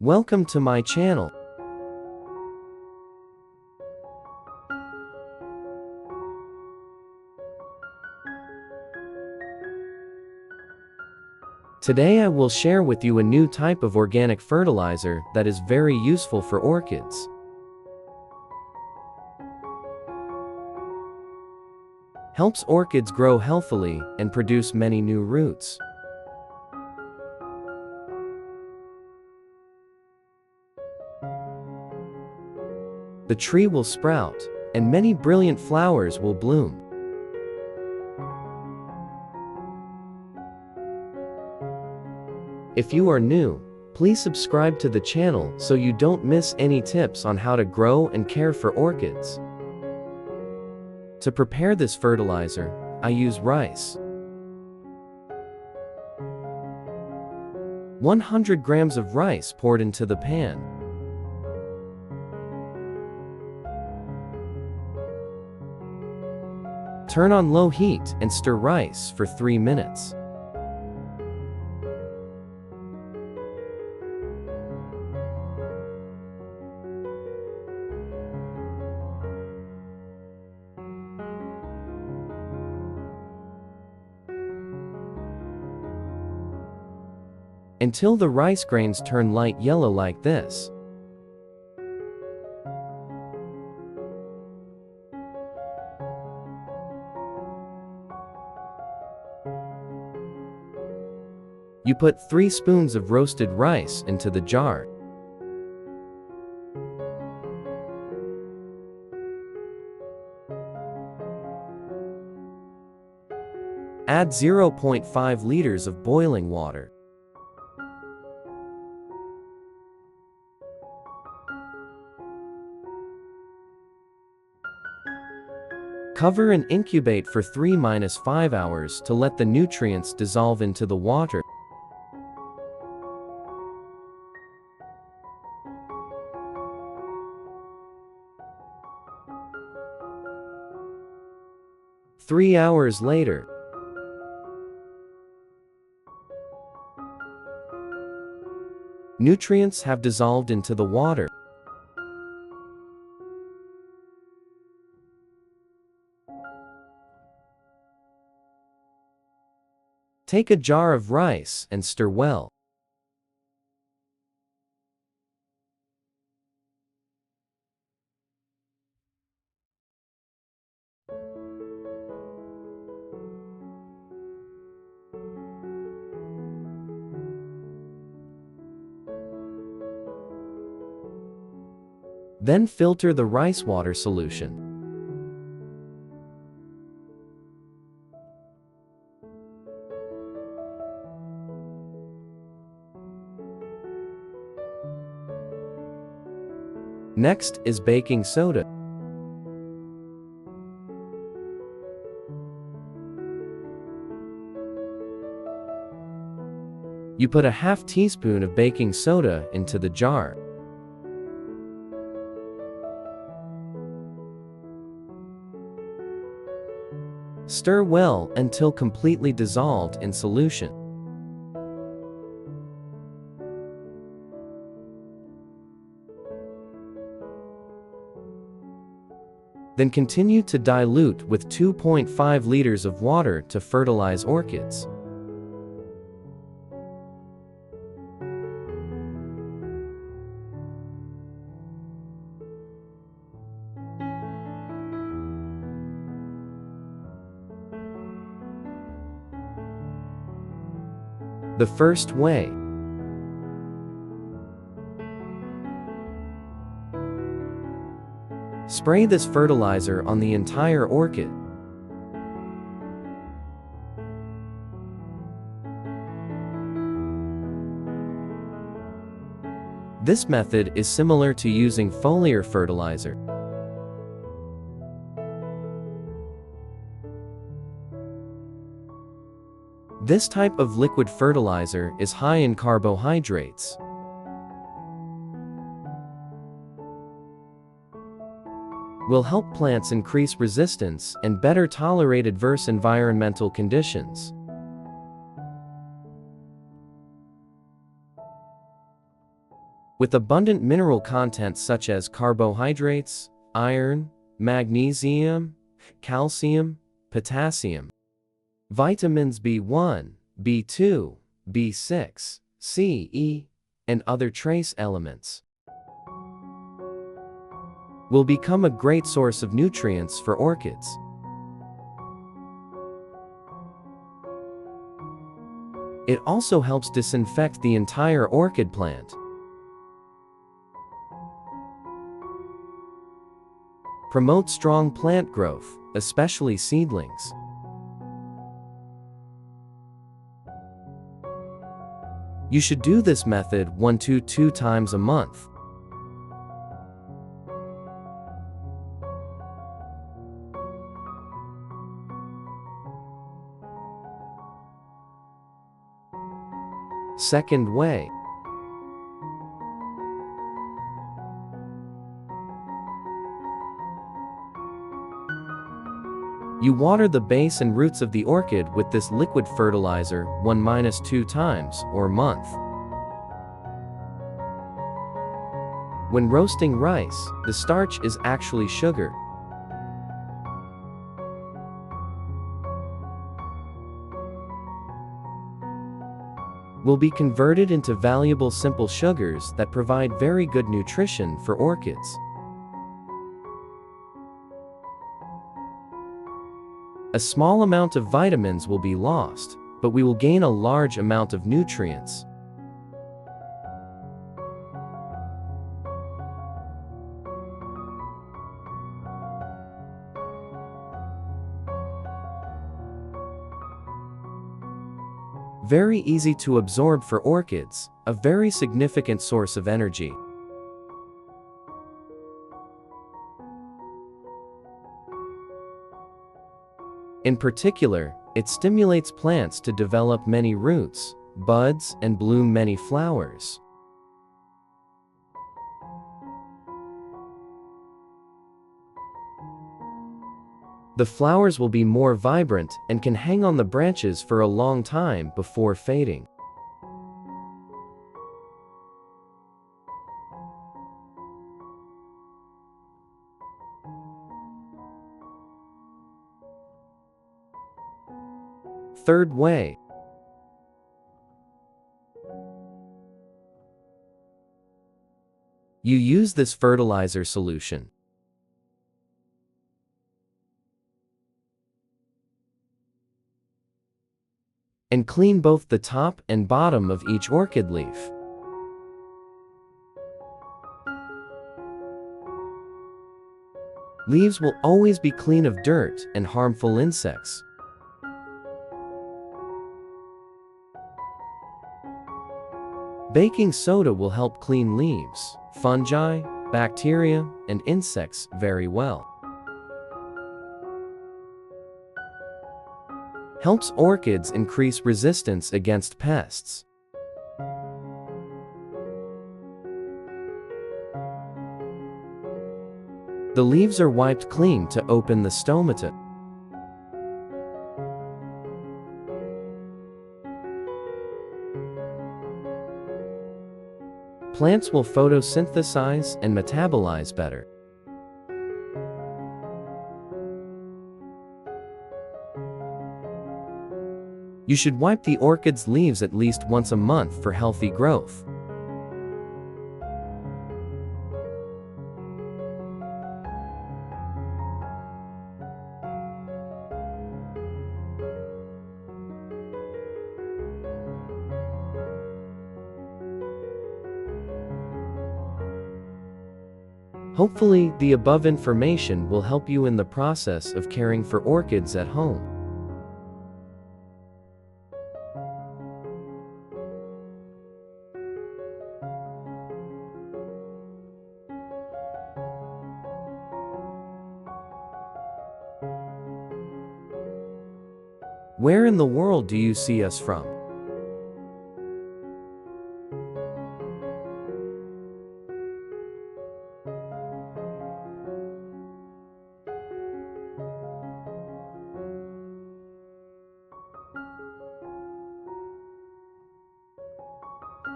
Welcome to my channel. Today I will share with you a new type of organic fertilizer that is very useful for orchids. Helps orchids grow healthily and produce many new roots. The tree will sprout, and many brilliant flowers will bloom. If you are new, please subscribe to the channel so you don't miss any tips on how to grow and care for orchids. To prepare this fertilizer, I use rice. 100 grams of rice poured into the pan. Turn on low heat and stir rice for 3 minutes. Until the rice grains turn light yellow like this. You put 3 spoons of roasted rice into the jar. Add 0.5 liters of boiling water. Cover and incubate for 3–5 hours to let the nutrients dissolve into the water. Three hours later, nutrients have dissolved into the water. Take a jar of rice and stir well. Then filter the rice water solution. Next is baking soda. You put a half teaspoon of baking soda into the jar. Stir well until completely dissolved in solution. Then continue to dilute with 2.5 liters of water to fertilize orchids. The first way. Spray this fertilizer on the entire orchid. This method is similar to using foliar fertilizer. This type of liquid fertilizer is high in carbohydrates. Will help plants increase resistance and better tolerate adverse environmental conditions. with abundant mineral content such as carbohydrates, iron, magnesium, calcium, potassium, vitamins B1, B2, B6, C, E, and other trace elements, will become a great source of nutrients for orchids. It also helps disinfect the entire orchid plant, promote strong plant growth, especially seedlings. You should do this method 1 to 2 times a month. Second way. You water the base and roots of the orchid with this liquid fertilizer 1–2 times or month. When roasting rice, the starch is actually sugar. Will be converted into valuable simple sugars that provide very good nutrition for orchids. A small amount of vitamins will be lost, but we will gain a large amount of nutrients. Very easy to absorb for orchids, a very significant source of energy. In particular, it stimulates plants to develop many roots, buds, and bloom many flowers. The flowers will be more vibrant and can hang on the branches for a long time before fading. Third way. You use this fertilizer solution and clean both the top and bottom of each orchid leaf. Leaves will always be clean of dirt and harmful insects. Baking soda will help clean leaves, fungi, bacteria, and insects very well. Helps orchids increase resistance against pests. The leaves are wiped clean to open the stomata. Plants will photosynthesize and metabolize better. You should wipe the orchid's leaves at least once a month for healthy growth. Hopefully, the above information will help you in the process of caring for orchids at home. Where in the world do you see us from?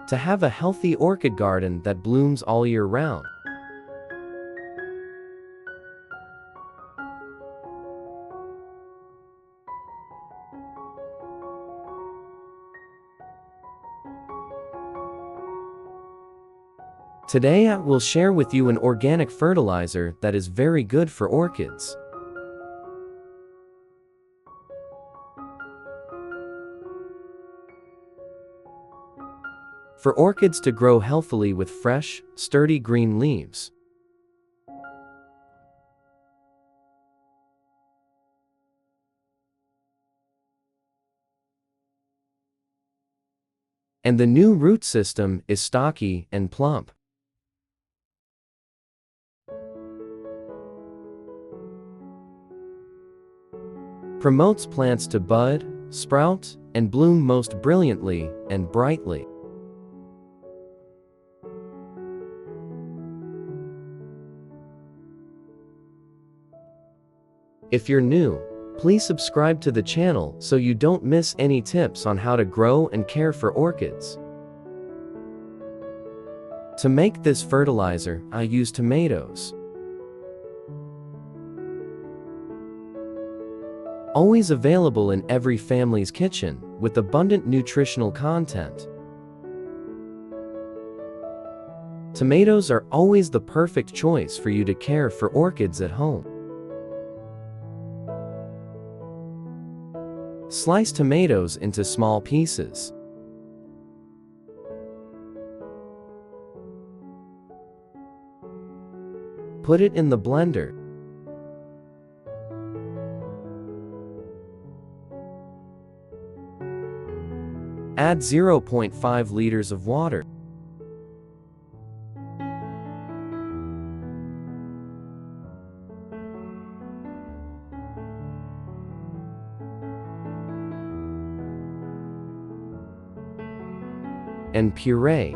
to have a healthy orchid garden that blooms all year round. Today I will share with you an organic fertilizer that is very good for orchids. For orchids to grow healthily with fresh, sturdy green leaves. And the new root system is stocky and plump. Promotes plants to bud, sprout, and bloom most brilliantly and brightly. If you're new, please subscribe to the channel so you don't miss any tips on how to grow and care for orchids. To make this fertilizer, I use tomatoes. Always available in every family's kitchen, with abundant nutritional content. Tomatoes are always the perfect choice for you to care for orchids at home. Slice tomatoes into small pieces. Put it in the blender. Add 0.5 liters of water. And puree.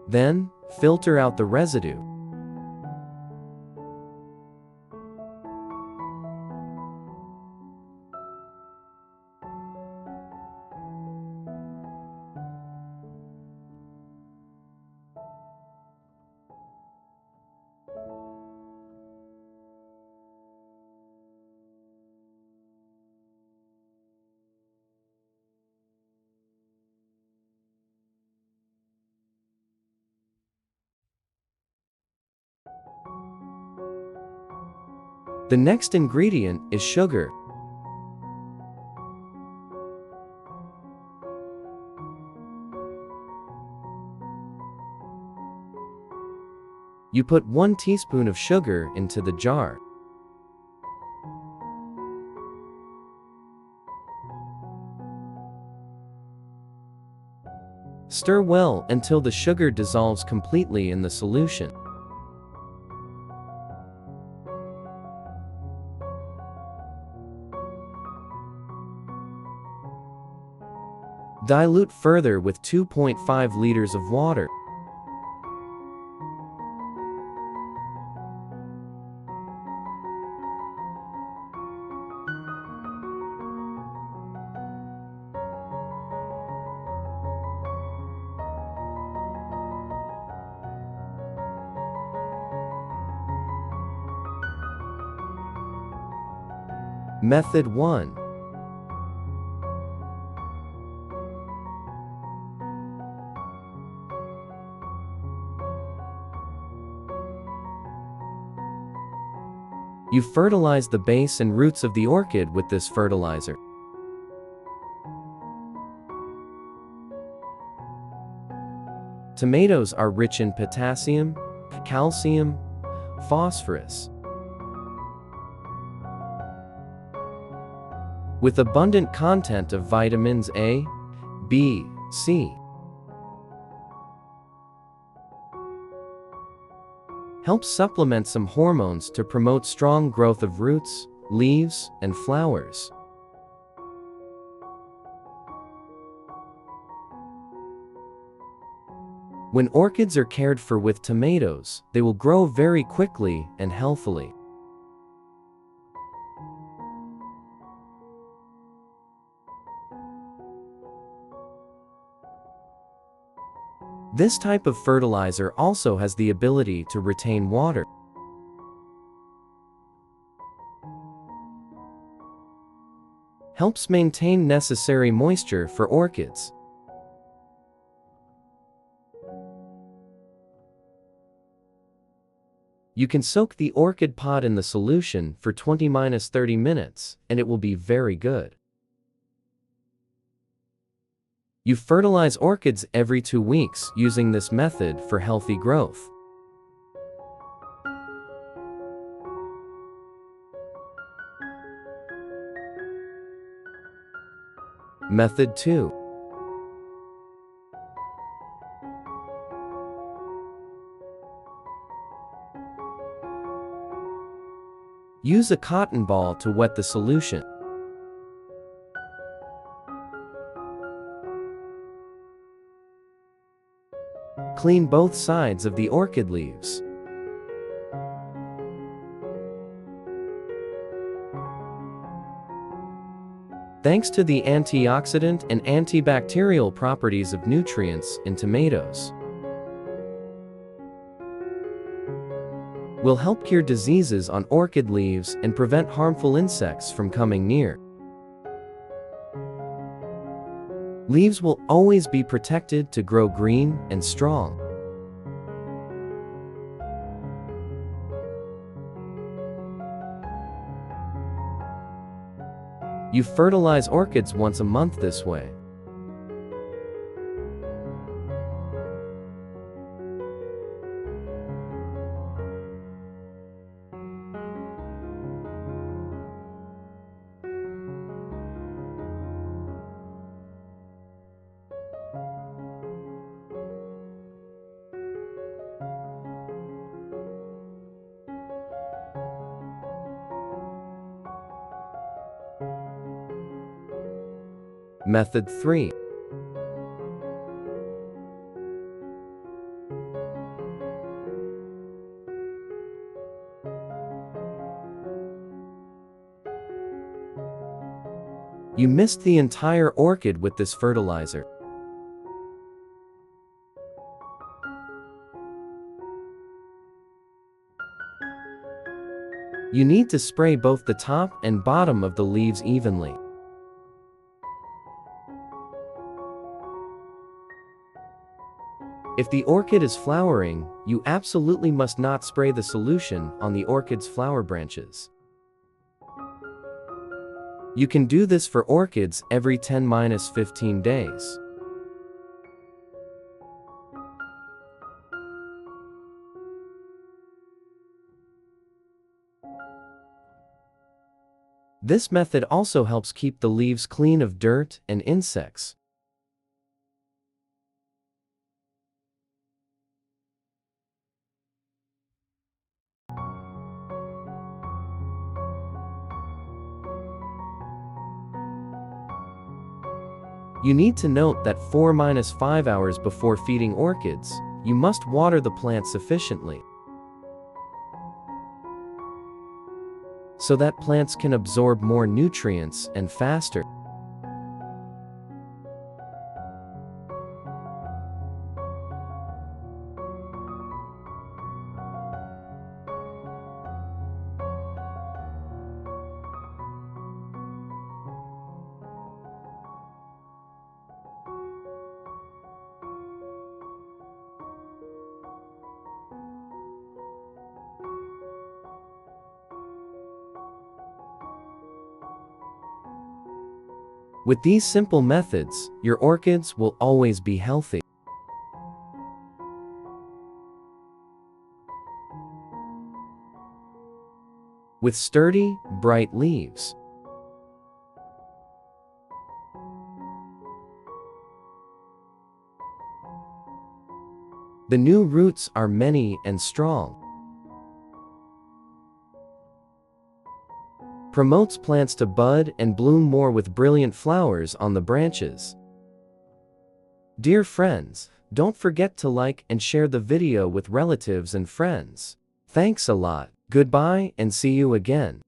Then, filter out the residue. The next ingredient is sugar. You put 1 teaspoon of sugar into the jar. Stir well until the sugar dissolves completely in the solution. Dilute further with 2.5 liters of water. Method 1. You fertilize the base and roots of the orchid with this fertilizer. Tomatoes are rich in potassium, calcium, phosphorus, with abundant content of vitamins A, B, C, helps supplement some hormones to promote strong growth of roots, leaves, and flowers. When orchids are cared for with tomatoes, they will grow very quickly and healthily. This type of fertilizer also has the ability to retain water. Helps maintain necessary moisture for orchids. You can soak the orchid pod in the solution for 20–30 minutes, and it will be very good. You fertilize orchids every 2 weeks using this method for healthy growth. Method 2. Use a cotton ball to wet the solution. Clean both sides of the orchid leaves. Thanks to the antioxidant and antibacterial properties of nutrients in tomatoes, will help cure diseases on orchid leaves and prevent harmful insects from coming near. Leaves will always be protected to grow green and strong. You fertilize orchids once a month this way. Method 3. You mist the entire orchid with this fertilizer. You need to spray both the top and bottom of the leaves evenly. If the orchid is flowering, you absolutely must not spray the solution on the orchid's flower branches. You can do this for orchids every 10–15 days. This method also helps keep the leaves clean of dirt and insects. You need to note that 4–5 hours before feeding orchids, you must water the plant sufficiently, so that plants can absorb more nutrients and faster. With these simple methods, your orchids will always be healthy. With sturdy, bright leaves. The new roots are many and strong. Promotes plants to bud and bloom more with brilliant flowers on the branches. Dear friends, don't forget to like and share the video with relatives and friends. Thanks a lot. Goodbye and see you again.